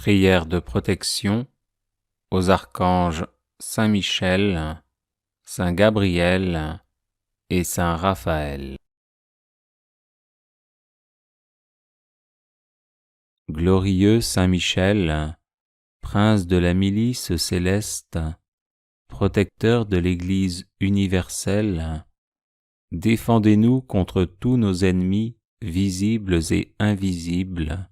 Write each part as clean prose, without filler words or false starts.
Prière de protection aux archanges Saint Michel, Saint Gabriel et Saint Raphaël. Glorieux Saint Michel, prince de la milice céleste, protecteur de l'Église universelle, défendez-nous contre tous nos ennemis visibles et invisibles,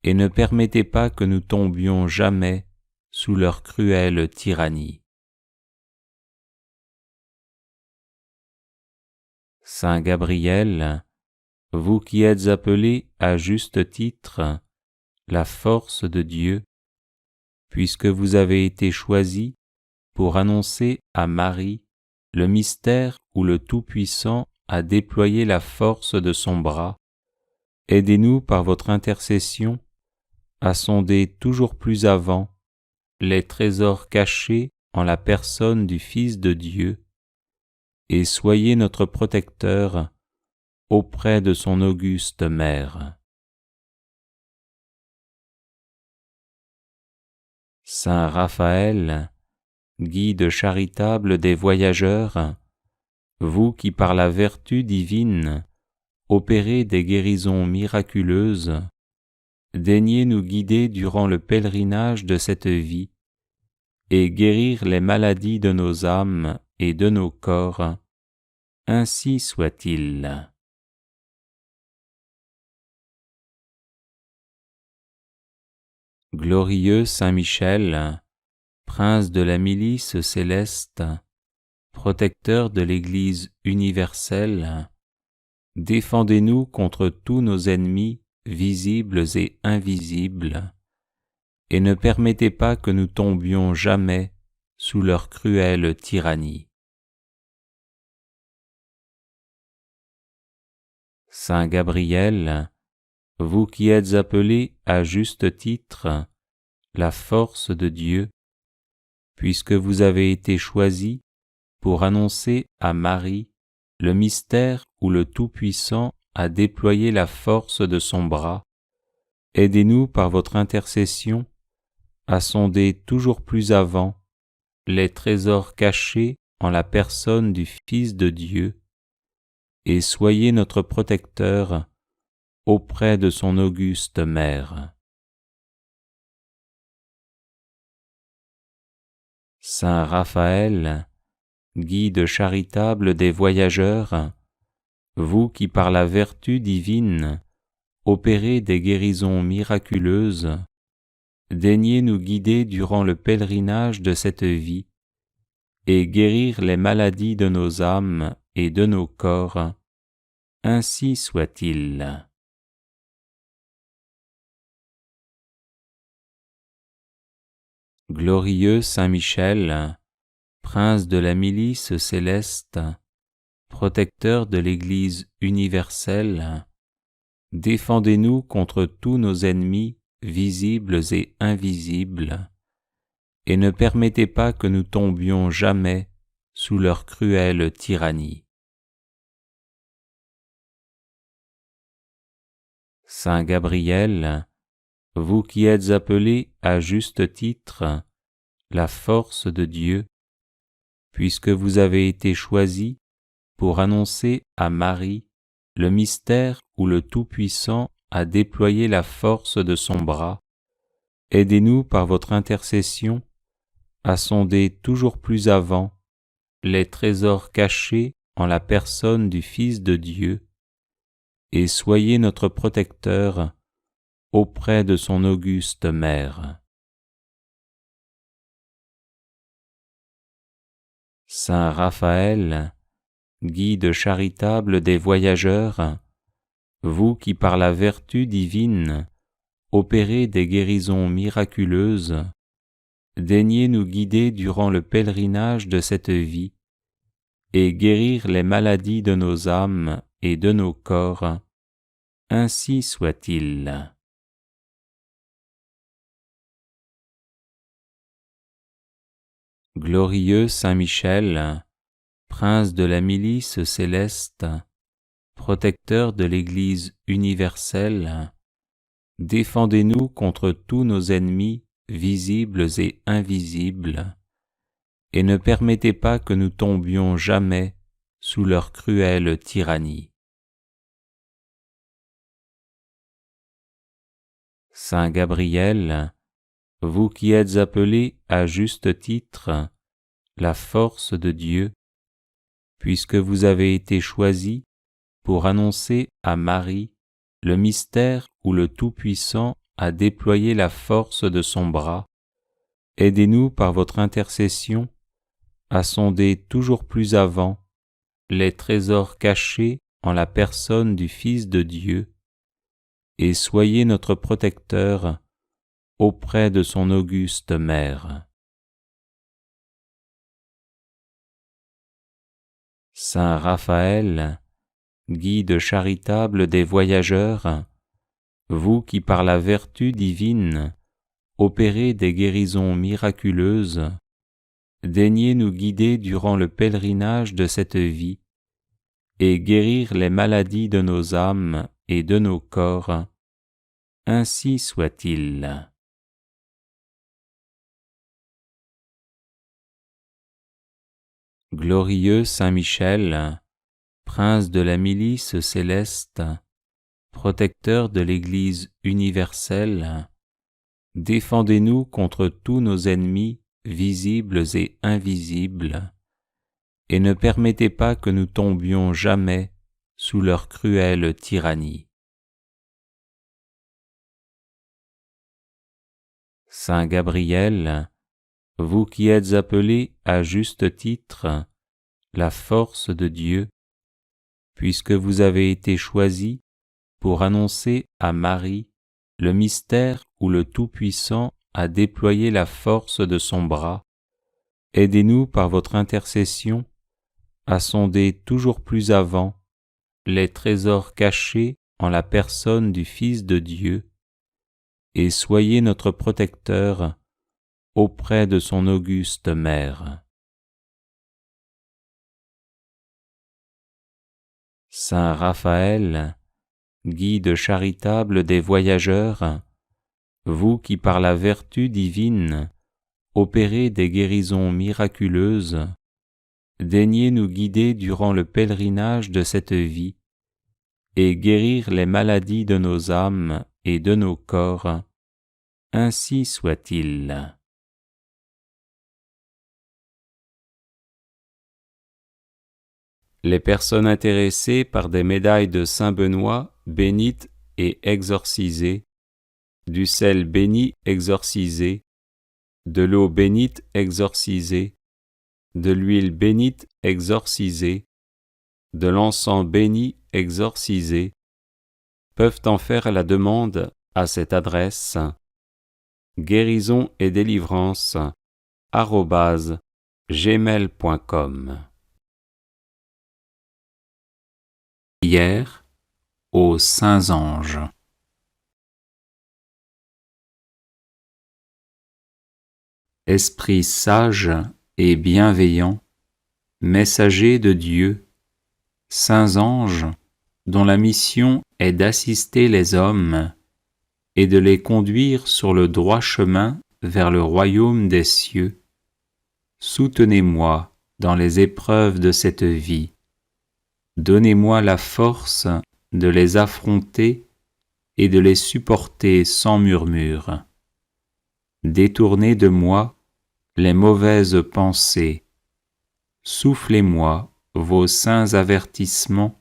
et ne permettez pas que nous tombions jamais sous leur cruelle tyrannie. Saint Gabriel, vous qui êtes appelé à juste titre la force de Dieu, puisque vous avez été choisi pour annoncer à Marie le mystère où le Tout-Puissant a déployé la force de son bras, aidez-nous par votre intercession à sonder toujours plus avant les trésors cachés en la personne du Fils de Dieu, et soyez notre protecteur auprès de son auguste mère. Saint Raphaël, guide charitable des voyageurs, vous qui par la vertu divine opérez des guérisons miraculeuses, daignez nous guider durant le pèlerinage de cette vie et guérir les maladies de nos âmes et de nos corps, ainsi soit-il. Glorieux Saint Michel, prince de la milice céleste, protecteur de l'Église universelle, défendez-nous contre tous nos ennemis visibles et invisibles, et ne permettez pas que nous tombions jamais sous leur cruelle tyrannie. Saint Gabriel, vous qui êtes appelé à juste titre la force de Dieu, puisque vous avez été choisi pour annoncer à Marie le mystère où le Tout-Puissant a déployé la force de son bras, aidez-nous par votre intercession à sonder toujours plus avant les trésors cachés en la personne du Fils de Dieu, et soyez notre protecteur auprès de son auguste mère. Saint Raphaël, guide charitable des voyageurs, vous qui par la vertu divine opérez des guérisons miraculeuses, daignez nous guider durant le pèlerinage de cette vie et guérir les maladies de nos âmes et de nos corps, ainsi soit-il. Glorieux Saint Michel, prince de la milice céleste, protecteur de l'Église universelle, défendez-nous contre tous nos ennemis visibles et invisibles, et ne permettez pas que nous tombions jamais sous leur cruelle tyrannie. Saint Gabriel, vous qui êtes appelé à juste titre la force de Dieu, puisque vous avez été choisi pour annoncer à Marie le mystère où le Tout-Puissant a déployé la force de son bras, aidez-nous par votre intercession à sonder toujours plus avant les trésors cachés en la personne du Fils de Dieu, et soyez notre protecteur auprès de son auguste mère. Saint Raphaël, guide charitable des voyageurs, vous qui par la vertu divine opérez des guérisons miraculeuses, daignez nous guider durant le pèlerinage de cette vie et guérir les maladies de nos âmes et de nos corps, ainsi soit-il. Glorieux Saint Michel, prince de la milice céleste, protecteur de l'Église universelle, défendez-nous contre tous nos ennemis visibles et invisibles, et ne permettez pas que nous tombions jamais sous leur cruelle tyrannie. Saint Gabriel, vous qui êtes appelé à juste titre la force de Dieu, puisque vous avez été choisi pour annoncer à Marie le mystère où le Tout-Puissant a déployé la force de son bras, aidez-nous par votre intercession à sonder toujours plus avant les trésors cachés en la personne du Fils de Dieu, et soyez notre protecteur auprès de son auguste Mère. Saint Raphaël, guide charitable des voyageurs, vous qui par la vertu divine opérez des guérisons miraculeuses, daignez nous guider durant le pèlerinage de cette vie et guérir les maladies de nos âmes et de nos corps. Ainsi soit-il. Glorieux Saint Michel, prince de la milice céleste, protecteur de l'Église universelle, défendez-nous contre tous nos ennemis visibles et invisibles, et ne permettez pas que nous tombions jamais sous leur cruelle tyrannie. Saint Gabriel, vous qui êtes appelé à juste titre la force de Dieu, puisque vous avez été choisi pour annoncer à Marie le mystère où le Tout-Puissant a déployé la force de son bras, aidez-nous par votre intercession à sonder toujours plus avant les trésors cachés en la personne du Fils de Dieu, et soyez notre protecteur auprès de son auguste Mère. Saint Raphaël, guide charitable des voyageurs, vous qui par la vertu divine opérez des guérisons miraculeuses, daignez nous guider durant le pèlerinage de cette vie et guérir les maladies de nos âmes et de nos corps. Ainsi soit-il. Les personnes intéressées par des médailles de Saint Benoît bénites et exorcisées, du sel béni exorcisé, de l'eau bénite exorcisée, de l'huile bénite exorcisée, de l'encens béni exorcisé, peuvent en faire la demande à cette adresse guérison et délivrance @gmail.com. Prière aux saints anges. Esprit sage et bienveillant, messager de Dieu, saints anges, dont la mission est d'assister les hommes et de les conduire sur le droit chemin vers le royaume des cieux, soutenez-moi dans les épreuves de cette vie. Donnez-moi la force de les affronter et de les supporter sans murmure. Détournez de moi les mauvaises pensées. Soufflez-moi vos saints avertissements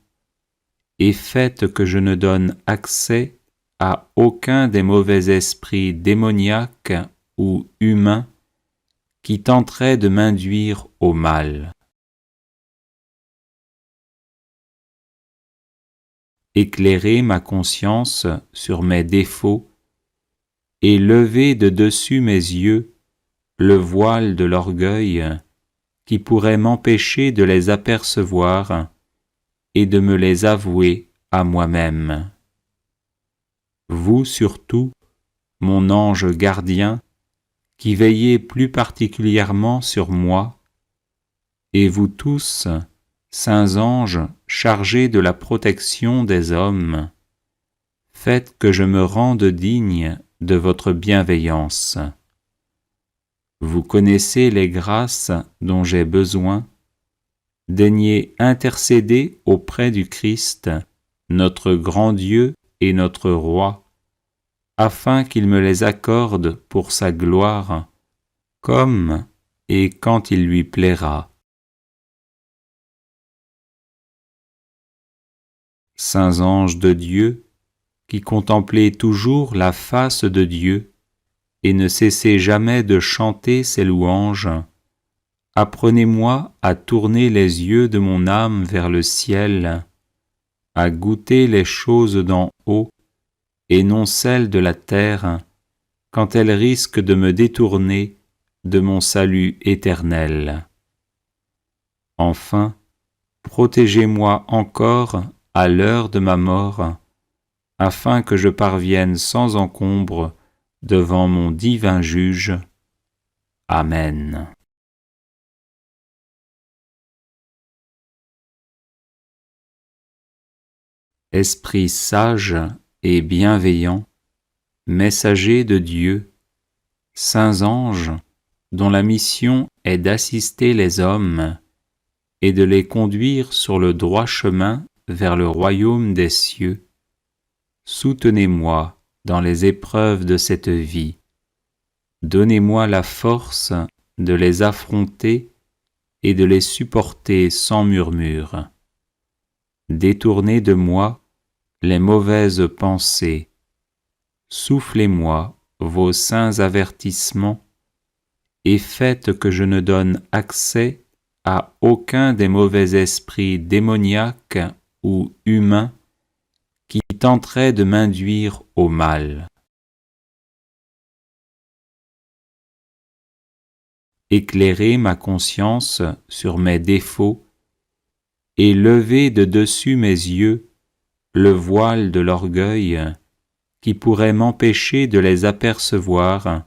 et faites que je ne donne accès à aucun des mauvais esprits démoniaques ou humains qui tenteraient de m'induire au mal. Éclairez ma conscience sur mes défauts et levez de dessus mes yeux le voile de l'orgueil qui pourrait m'empêcher de les apercevoir et de me les avouer à moi-même. Vous surtout, mon ange gardien, qui veillez plus particulièrement sur moi, et vous tous, saints anges chargés de la protection des hommes, faites que je me rende digne de votre bienveillance. Vous connaissez les grâces dont j'ai besoin. Daignez intercéder auprès du Christ, notre grand Dieu et notre Roi, afin qu'il me les accorde pour sa gloire, comme et quand il lui plaira. Saints anges de Dieu, qui contemplez toujours la face de Dieu, et ne cessez jamais de chanter ses louanges, apprenez-moi à tourner les yeux de mon âme vers le ciel, à goûter les choses d'en haut, et non celles de la terre, quand elles risquent de me détourner de mon salut éternel. Enfin, protégez-moi encore à l'heure de ma mort, afin que je parvienne sans encombre devant mon divin juge. Amen. Esprit sage et bienveillant, messager de Dieu, saints anges, dont la mission est d'assister les hommes et de les conduire sur le droit chemin vers le royaume des cieux, soutenez-moi dans les épreuves de cette vie. Donnez-moi la force de les affronter et de les supporter sans murmure. Détournez de moi les mauvaises pensées. Soufflez-moi vos saints avertissements et faites que je ne donne accès à aucun des mauvais esprits démoniaques ou humains qui tenteraient de m'induire au mal. Éclairez ma conscience sur mes défauts et levez de dessus mes yeux le voile de l'orgueil qui pourrait m'empêcher de les apercevoir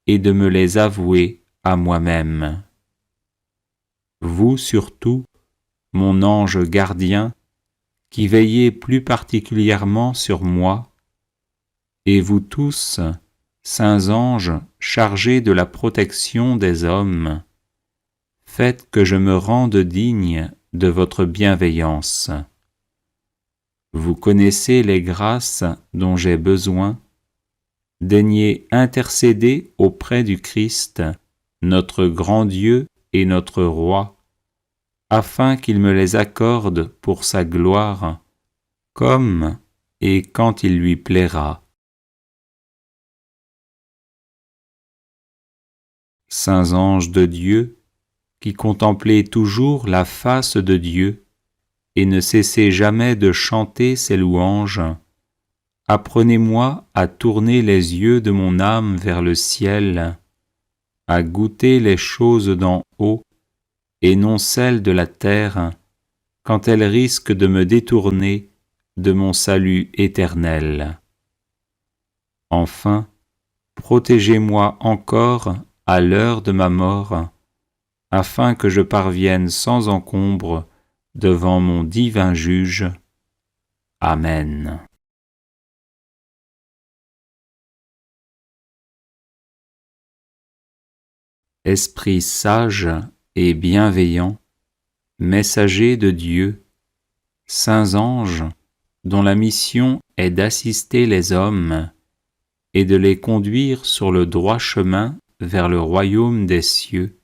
et de me les avouer à moi-même. Vous surtout, mon ange gardien, qui veillez plus particulièrement sur moi, et vous tous, saints anges chargés de la protection des hommes, faites que je me rende digne de votre bienveillance. Vous connaissez les grâces dont j'ai besoin. Daignez intercéder auprès du Christ, notre grand Dieu et notre Roi, afin qu'il me les accorde pour sa gloire, comme et quand il lui plaira. Saints anges de Dieu, qui contemplez toujours la face de Dieu, et ne cessez jamais de chanter ses louanges, apprenez-moi à tourner les yeux de mon âme vers le ciel, à goûter les choses d'en haut, et non celles de la terre, quand elles risquent de me détourner de mon salut éternel. Enfin, protégez-moi encore à l'heure de ma mort, afin que je parvienne sans encombre devant mon divin juge. Amen. Esprit sage et bienveillant, messager de Dieu, saints anges, dont la mission est d'assister les hommes et de les conduire sur le droit chemin vers le royaume des cieux,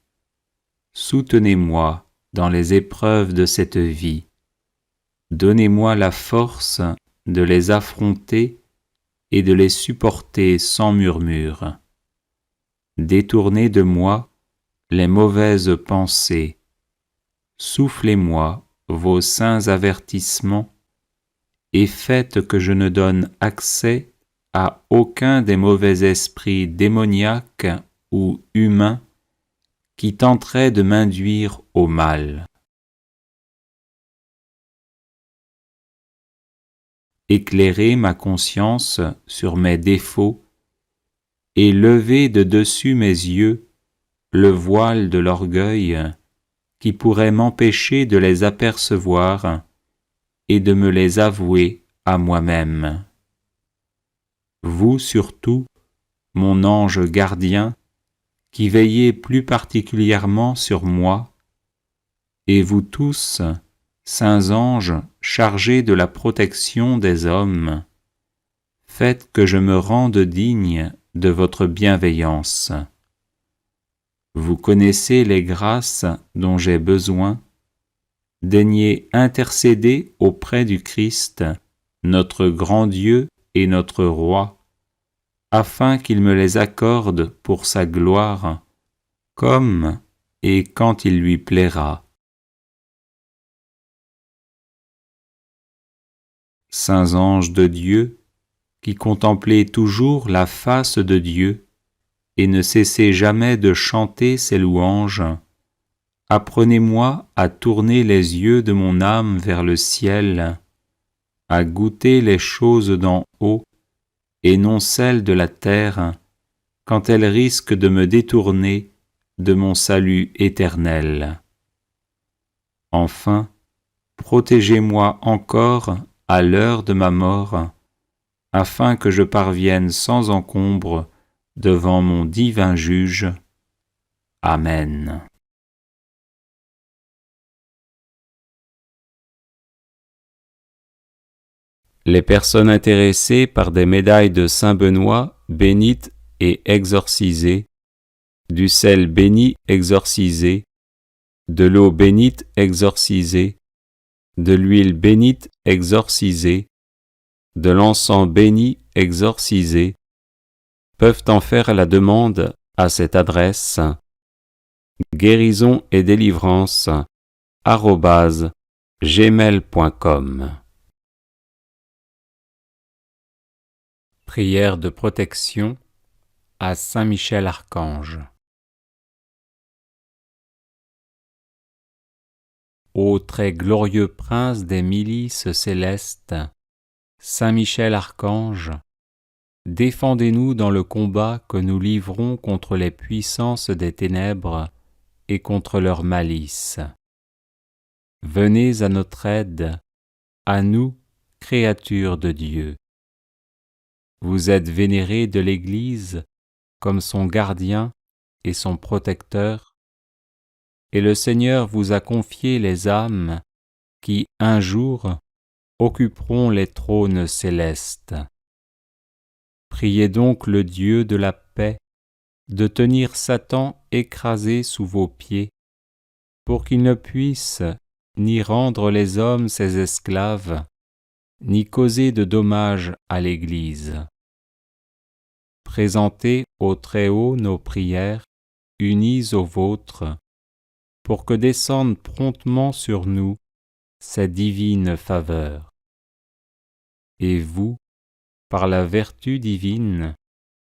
soutenez-moi dans les épreuves de cette vie. Donnez-moi la force de les affronter et de les supporter sans murmure. Détournez de moi les mauvaises pensées. Soufflez-moi vos saints avertissements et faites que je ne donne accès à aucun des mauvais esprits démoniaques ou humains qui tenteraient de m'induire au mal. Éclairez ma conscience sur mes défauts et levez de dessus mes yeux le voile de l'orgueil qui pourrait m'empêcher de les apercevoir et de me les avouer à moi-même. vous surtout, mon ange gardien, qui veillez plus particulièrement sur moi, et vous tous, saints anges chargés de la protection des hommes, faites que je me rende digne de votre bienveillance. Vous connaissez les grâces dont j'ai besoin, daignez intercéder auprès du Christ, notre grand Dieu et notre Roi, afin qu'il me les accorde pour sa gloire, comme et quand il lui plaira. Saints anges de Dieu, qui contemplez toujours la face de Dieu, et ne cessez jamais de chanter ses louanges, apprenez-moi à tourner les yeux de mon âme vers le ciel, à goûter les choses d'en haut, et non celles de la terre, quand elles risquent de me détourner de mon salut éternel. Enfin, protégez-moi encore à l'heure de ma mort, afin que je parvienne sans encombre devant mon divin juge. Amen. Les personnes intéressées par des médailles de Saint Benoît bénites et exorcisées, du sel béni exorcisé, de l'eau bénite exorcisée, de l'huile bénite exorcisée, de l'encens béni exorcisé, peuvent en faire la demande à cette adresse guérison et délivrance @gmail.com. Prière de protection à Saint Michel Archange. Ô très glorieux prince des milices célestes, Saint Michel Archange, défendez-nous dans le combat que nous livrons contre les puissances des ténèbres et contre leur malice. Venez à notre aide, à nous, créatures de Dieu. Vous êtes vénérés de l'Église comme son gardien et son protecteur, et le Seigneur vous a confié les âmes qui, un jour, occuperont les trônes célestes. Priez donc le Dieu de la paix de tenir Satan écrasé sous vos pieds, pour qu'il ne puisse ni rendre les hommes ses esclaves, ni causer de dommages à l'Église. Présentez au Très-Haut nos prières, unies aux vôtres, pour que descende promptement sur nous sa divine faveur. Et vous, par la vertu divine,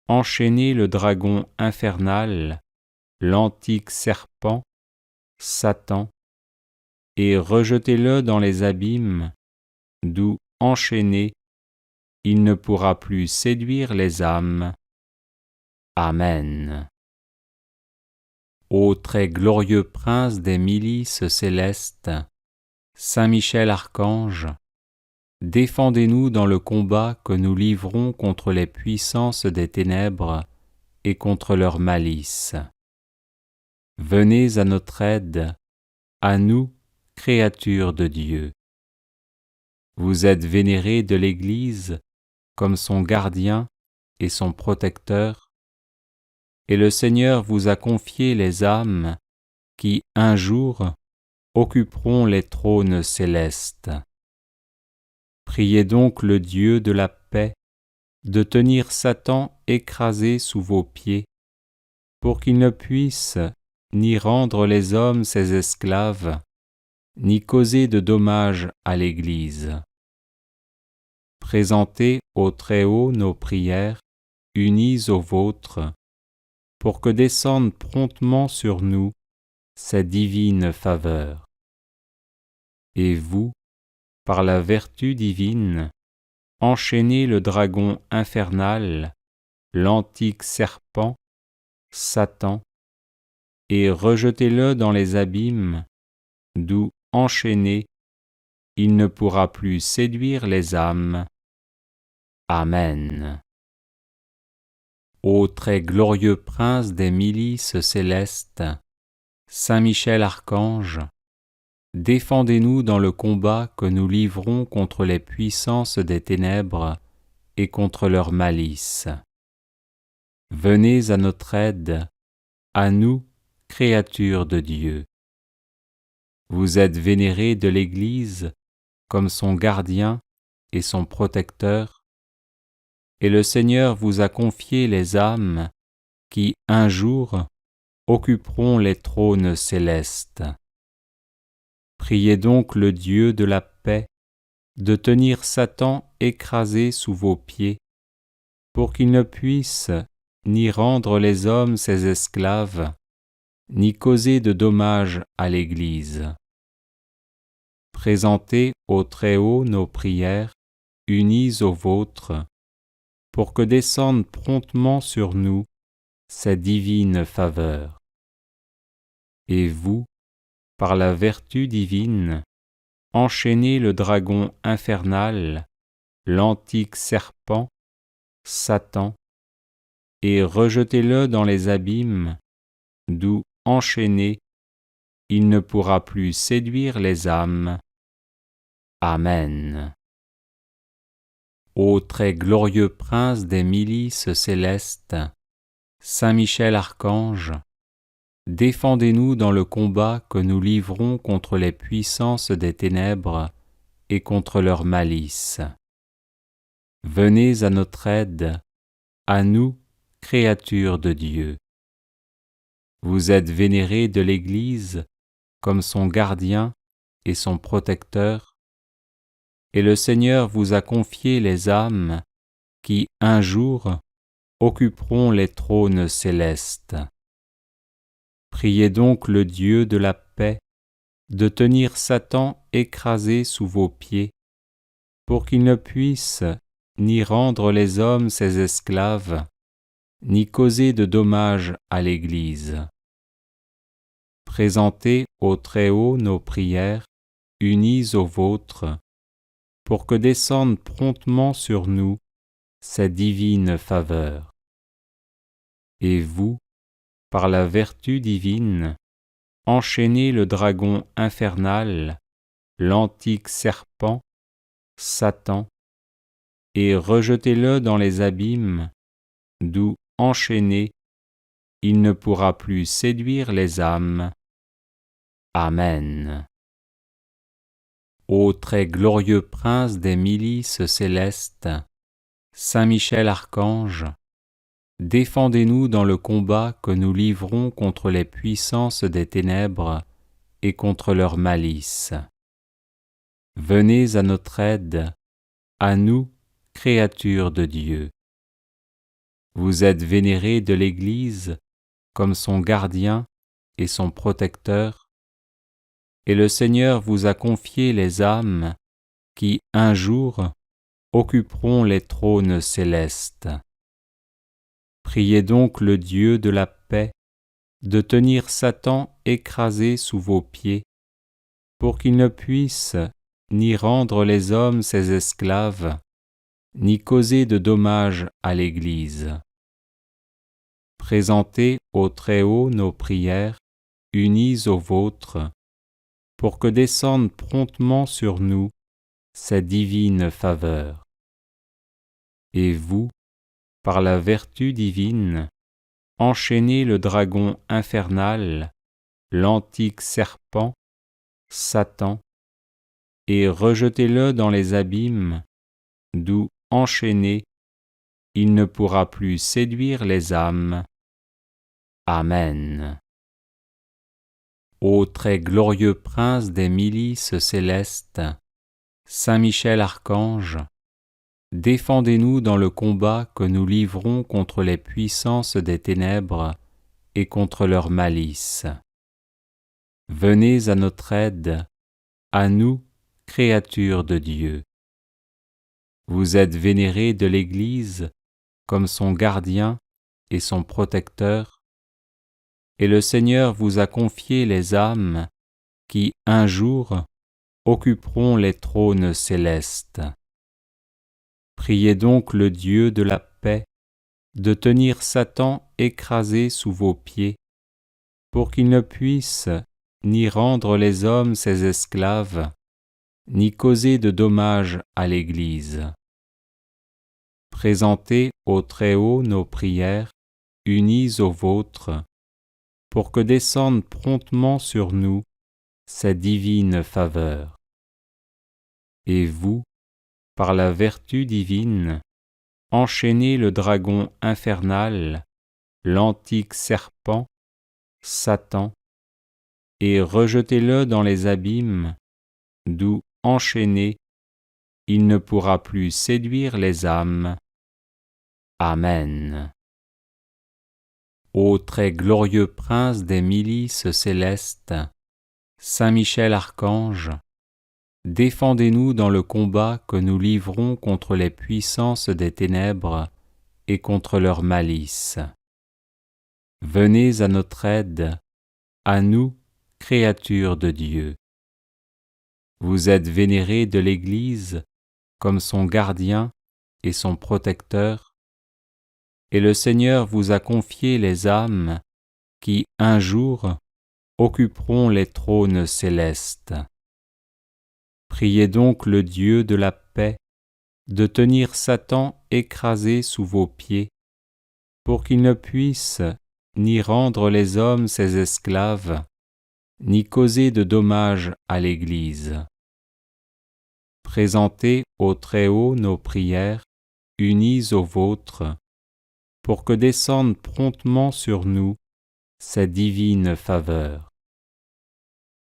enchaînez le dragon infernal, l'antique serpent, Satan, et rejetez-le dans les abîmes, d'où, enchaîné, il ne pourra plus séduire les âmes. Amen. Ô très glorieux prince des milices célestes, Saint Michel Archange, défendez-nous dans le combat que nous livrons contre les puissances des ténèbres et contre leur malice. Venez à notre aide, à nous, créatures de Dieu. Vous êtes vénérés de l'Église comme son gardien et son protecteur, et le Seigneur vous a confié les âmes qui, un jour, occuperont les trônes célestes. Priez donc le Dieu de la paix de tenir Satan écrasé sous vos pieds, pour qu'il ne puisse ni rendre les hommes ses esclaves, ni causer de dommages à l'Église. Présentez au Très-Haut nos prières, unies aux vôtres, pour que descende promptement sur nous sa divine faveur. Et vous, par la vertu divine, enchaînez le dragon infernal, l'antique serpent, Satan, et rejetez-le dans les abîmes, d'où, enchaîné, il ne pourra plus séduire les âmes. Amen. Ô très glorieux prince des milices célestes, Saint Michel Archange, défendez-nous dans le combat que nous livrons contre les puissances des ténèbres et contre leur malice. Venez à notre aide, à nous, créatures de Dieu. Vous êtes vénérés de l'Église comme son gardien et son protecteur, et le Seigneur vous a confié les âmes qui, un jour, occuperont les trônes célestes. Priez donc le Dieu de la paix de tenir Satan écrasé sous vos pieds, pour qu'il ne puisse ni rendre les hommes ses esclaves, ni causer de dommages à l'Église. Présentez au Très-Haut nos prières, unies aux vôtres, pour que descende promptement sur nous sa divine faveur. Et vous, par la vertu divine, enchaînez le dragon infernal, l'antique serpent, Satan, et rejetez-le dans les abîmes, d'où, enchaîné, il ne pourra plus séduire les âmes. Amen. Ô très glorieux prince des milices célestes, Saint Michel Archange, défendez-nous dans le combat que nous livrons contre les puissances des ténèbres et contre leur malice. Venez à notre aide, à nous, créatures de Dieu. Vous êtes vénérés de l'Église comme son gardien et son protecteur, et le Seigneur vous a confié les âmes qui, un jour, occuperont les trônes célestes. Priez donc le Dieu de la paix de tenir Satan écrasé sous vos pieds, pour qu'il ne puisse ni rendre les hommes ses esclaves, ni causer de dommages à l'Église. Présentez au Très-Haut nos prières, unies aux vôtres, pour que descende promptement sur nous sa divine faveur. Et vous, par la vertu divine, enchaînez le dragon infernal, l'antique serpent, Satan, et rejetez-le dans les abîmes, d'où, enchaîné, il ne pourra plus séduire les âmes. Amen. Ô très glorieux prince des milices célestes, Saint Michel Archange, défendez-nous dans le combat que nous livrons contre les puissances des ténèbres et contre leur malice. Venez à notre aide, à nous, créatures de Dieu. Vous êtes vénérés de l'Église comme son gardien et son protecteur, et le Seigneur vous a confié les âmes qui, un jour, occuperont les trônes célestes. Priez donc le Dieu de la paix de tenir Satan écrasé sous vos pieds, pour qu'il ne puisse ni rendre les hommes ses esclaves, ni causer de dommages à l'Église. Présentez au Très-Haut nos prières, unies aux vôtres, pour que descende promptement sur nous sa divine faveur. Et vous, par la vertu divine, enchaînez le dragon infernal, l'antique serpent, Satan, et rejetez-le dans les abîmes, d'où, enchaîné, il ne pourra plus séduire les âmes. Amen. Ô très glorieux prince des milices célestes, Saint Michel Archange, défendez-nous dans le combat que nous livrons contre les puissances des ténèbres et contre leur malice. Venez à notre aide, à nous, créatures de Dieu. Vous êtes vénérés de l'Église comme son gardien et son protecteur, et le Seigneur vous a confié les âmes qui, un jour, occuperont les trônes célestes. Priez donc le Dieu de la paix de tenir Satan écrasé sous vos pieds, pour qu'il ne puisse ni rendre les hommes ses esclaves, ni causer de dommages à l'Église. Présentez au Très-Haut nos prières, unies aux vôtres, pour que descende promptement sur nous sa divine faveur. Et vous, par la vertu divine, enchaînez le dragon infernal, l'antique serpent, Satan, et rejetez-le dans les abîmes, d'où, enchaîné, il ne pourra plus séduire les âmes. Amen. Ô très glorieux prince des milices célestes, Saint Michel Archange, défendez-nous dans le combat que nous livrons contre les puissances des ténèbres et contre leur malice. Venez à notre aide, à nous, créatures de Dieu. Vous êtes vénérés de l'Église comme son gardien et son protecteur, et le Seigneur vous a confié les âmes qui, un jour, occuperont les trônes célestes. Priez donc le Dieu de la paix de tenir Satan écrasé sous vos pieds, pour qu'il ne puisse ni rendre les hommes ses esclaves, ni causer de dommages à l'Église. Présentez au Très-Haut nos prières, unies aux vôtres, pour que descende promptement sur nous sa divine faveur.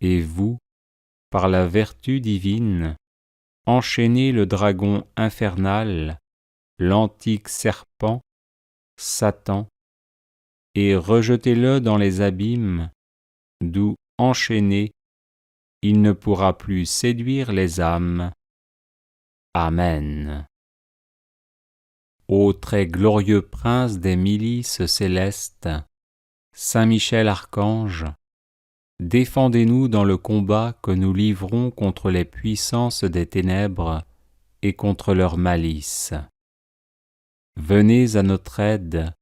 Et vous, par la vertu divine, enchaînez le dragon infernal, l'antique serpent, Satan, et rejetez-le dans les abîmes, d'où, enchaîné, il ne pourra plus séduire les âmes. Amen. Ô très glorieux prince des milices célestes, Saint Michel Archange, défendez-nous dans le combat que nous livrons contre les puissances des ténèbres et contre leur malice. Venez à notre aide,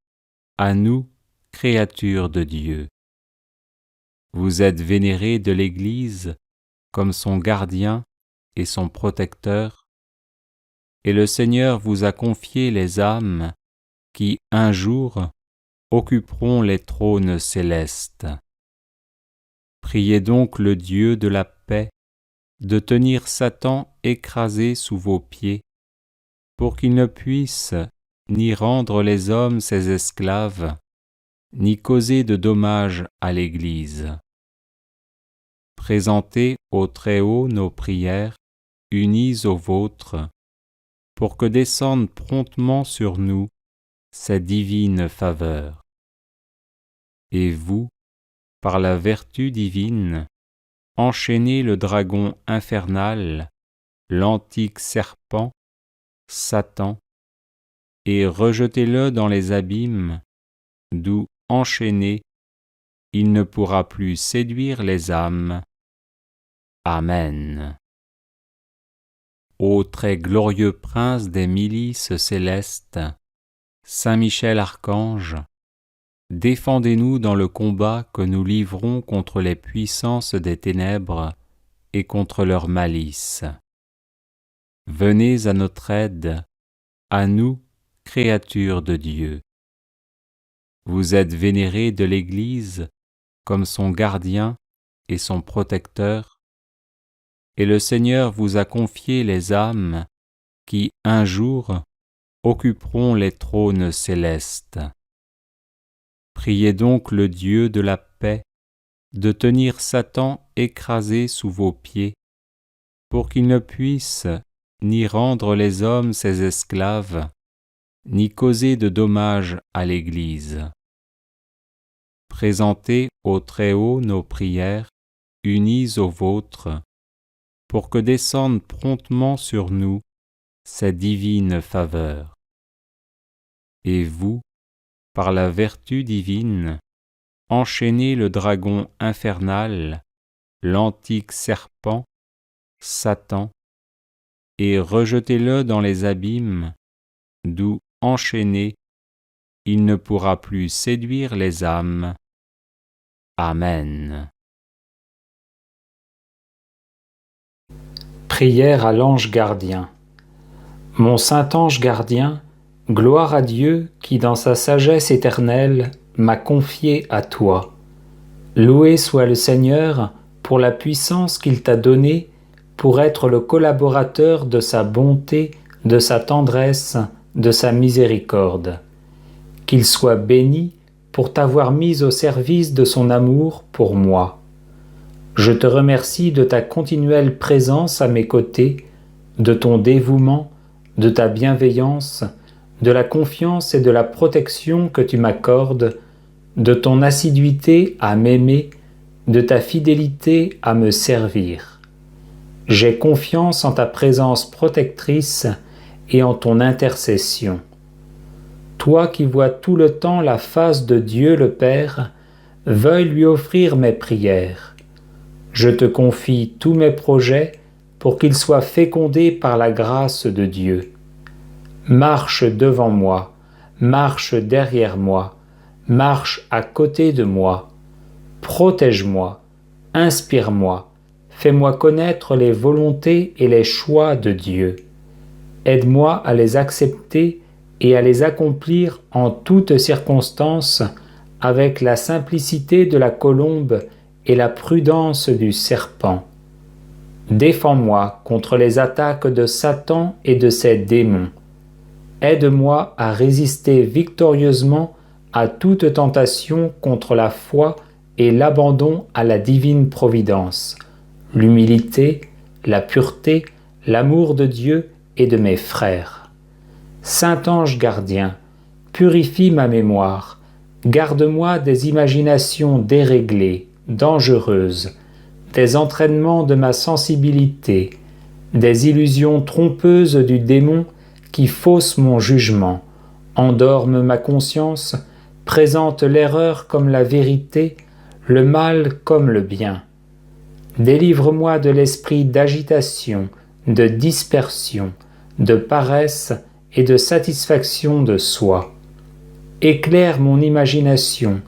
à nous, créatures de Dieu. Vous êtes vénérés de l'Église comme son gardien et son protecteur, et le Seigneur vous a confié les âmes qui, un jour, occuperont les trônes célestes. Priez donc le Dieu de la paix de tenir Satan écrasé sous vos pieds, pour qu'il ne puisse ni rendre les hommes ses esclaves, ni causer de dommages à l'Église. Présentez au Très-Haut nos prières, unies aux vôtres, pour que descende promptement sur nous sa divine faveur. Et vous, par la vertu divine, enchaînez le dragon infernal, l'antique serpent, Satan, et rejetez-le dans les abîmes, d'où, enchaîné, il ne pourra plus séduire les âmes. Amen. Ô très glorieux prince des milices célestes, Saint Michel Archange, défendez-nous dans le combat que nous livrons contre les puissances des ténèbres et contre leur malice. Venez à notre aide, à nous, créatures de Dieu. Vous êtes vénérés de l'Église comme son gardien et son protecteur, et le Seigneur vous a confié les âmes qui, un jour, occuperont les trônes célestes. Priez donc le Dieu de la paix de tenir Satan écrasé sous vos pieds, pour qu'il ne puisse ni rendre les hommes ses esclaves, ni causer de dommages à l'Église. Présentez au Très-Haut nos prières, unies aux vôtres, pour que descende promptement sur nous sa divine faveur. Et vous, par la vertu divine, enchaînez le dragon infernal, l'antique serpent, Satan, et rejetez-le dans les abîmes, d'où, enchaîné, il ne pourra plus séduire les âmes. Amen. Prière à l'ange gardien. Mon saint ange gardien, gloire à Dieu qui dans sa sagesse éternelle m'a confié à toi. Loué soit le Seigneur pour la puissance qu'il t'a donnée pour être le collaborateur de sa bonté, de sa tendresse, de sa miséricorde. Qu'il soit béni pour t'avoir mis au service de son amour pour moi. Je te remercie de ta continuelle présence à mes côtés, de ton dévouement, de ta bienveillance, de la confiance et de la protection que tu m'accordes, de ton assiduité à m'aimer, de ta fidélité à me servir. J'ai confiance en ta présence protectrice et en ton intercession. Toi qui vois tout le temps la face de Dieu le Père, veuille lui offrir mes prières. Je te confie tous mes projets pour qu'ils soient fécondés par la grâce de Dieu. Marche devant moi, marche derrière moi, marche à côté de moi. Protège-moi, inspire-moi, fais-moi connaître les volontés et les choix de Dieu. Aide-moi à les accepter et à les accomplir en toutes circonstances avec la simplicité de la colombe et la prudence du serpent. Défends-moi contre les attaques de Satan et de ses démons. Aide-moi à résister victorieusement à toute tentation contre la foi et l'abandon à la divine providence, l'humilité, la pureté, l'amour de Dieu et de mes frères. Saint ange gardien, purifie ma mémoire, garde-moi des imaginations déréglées, dangereuses, des entraînements de ma sensibilité, des illusions trompeuses du démon qui faussent mon jugement, endorment ma conscience, présentent l'erreur comme la vérité, le mal comme le bien. Délivre-moi de l'esprit d'agitation, de dispersion, de paresse et de satisfaction de soi. Éclaire mon imagination,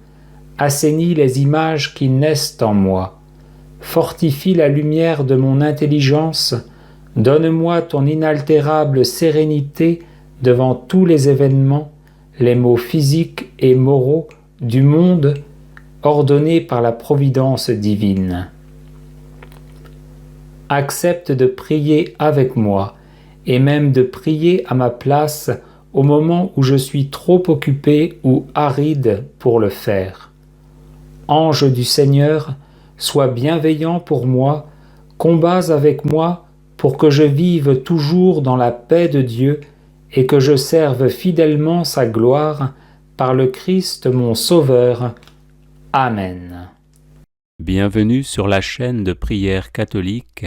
assainis les images qui naissent en moi, fortifie la lumière de mon intelligence, donne-moi ton inaltérable sérénité devant tous les événements, les maux physiques et moraux du monde ordonnés par la providence divine. Accepte de prier avec moi et même de prier à ma place au moment où je suis trop occupé ou aride pour le faire. Ange du Seigneur, sois bienveillant pour moi, combats avec moi pour que je vive toujours dans la paix de Dieu et que je serve fidèlement sa gloire par le Christ mon Sauveur. Amen. Bienvenue sur la chaîne de prière catholique,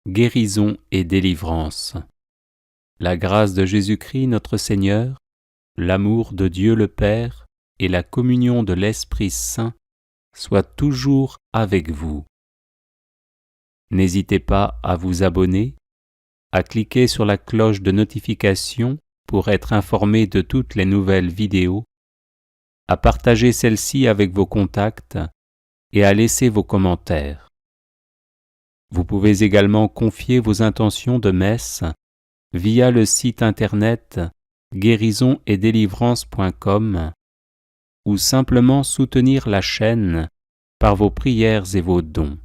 Guérison et délivrance. La grâce de Jésus-Christ notre Seigneur, l'amour de Dieu le Père et la communion de l'Esprit Saint soient toujours avec vous. N'hésitez pas à vous abonner, à cliquer sur la cloche de notification pour être informé de toutes les nouvelles vidéos, à partager celle-ci avec vos contacts et à laisser vos commentaires. Vous pouvez également confier vos intentions de messe via le site internet guérisonetdélivrance.com ou simplement soutenir la chaîne par vos prières et vos dons.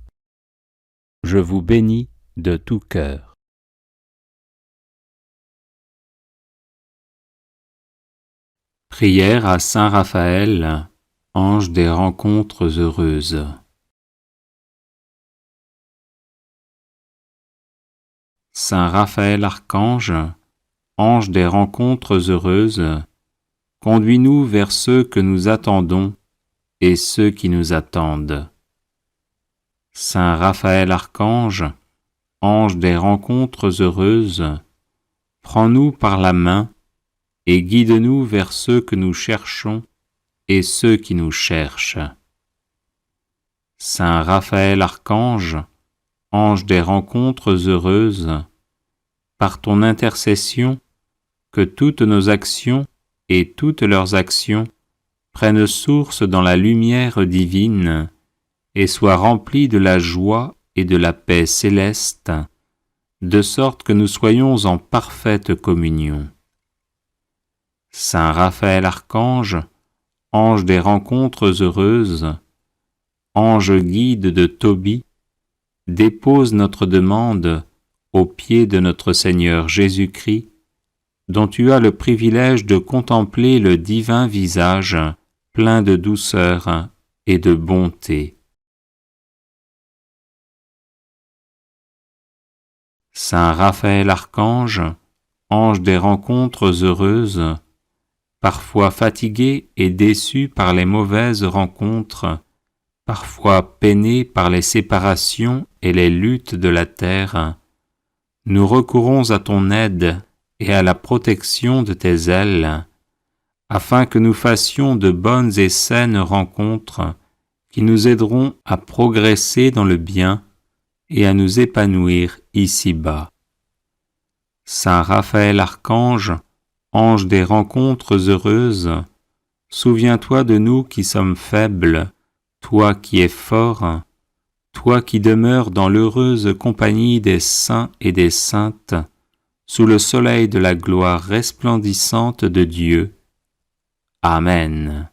Je vous bénis de tout cœur. Prière à Saint Raphaël, ange des rencontres heureuses. Saint Raphaël archange, ange des rencontres heureuses, conduis-nous vers ceux que nous attendons et ceux qui nous attendent. Saint Raphaël archange, ange des rencontres heureuses, prends-nous par la main et guide-nous vers ceux que nous cherchons et ceux qui nous cherchent. Saint Raphaël archange, ange des rencontres heureuses, par ton intercession, que toutes nos actions et toutes leurs actions prennent source dans la lumière divine et soient remplies de la joie et de la paix céleste, de sorte que nous soyons en parfaite communion. Saint Raphaël Archange, ange des rencontres heureuses, ange guide de Tobie, dépose notre demande aux pieds de notre Seigneur Jésus-Christ, dont tu as le privilège de contempler le divin visage plein de douceur et de bonté. Saint Raphaël Archange, ange des rencontres heureuses, parfois fatigué et déçu par les mauvaises rencontres, parfois peiné par les séparations et les luttes de la terre, nous recourons à ton aide et à la protection de tes ailes, afin que nous fassions de bonnes et saines rencontres qui nous aideront à progresser dans le bien et à nous épanouir ici-bas. Saint Raphaël Archange, ange des rencontres heureuses, souviens-toi de nous qui sommes faibles, toi qui es fort, toi qui demeures dans l'heureuse compagnie des saints et des saintes, sous le soleil de la gloire resplendissante de Dieu. Amen.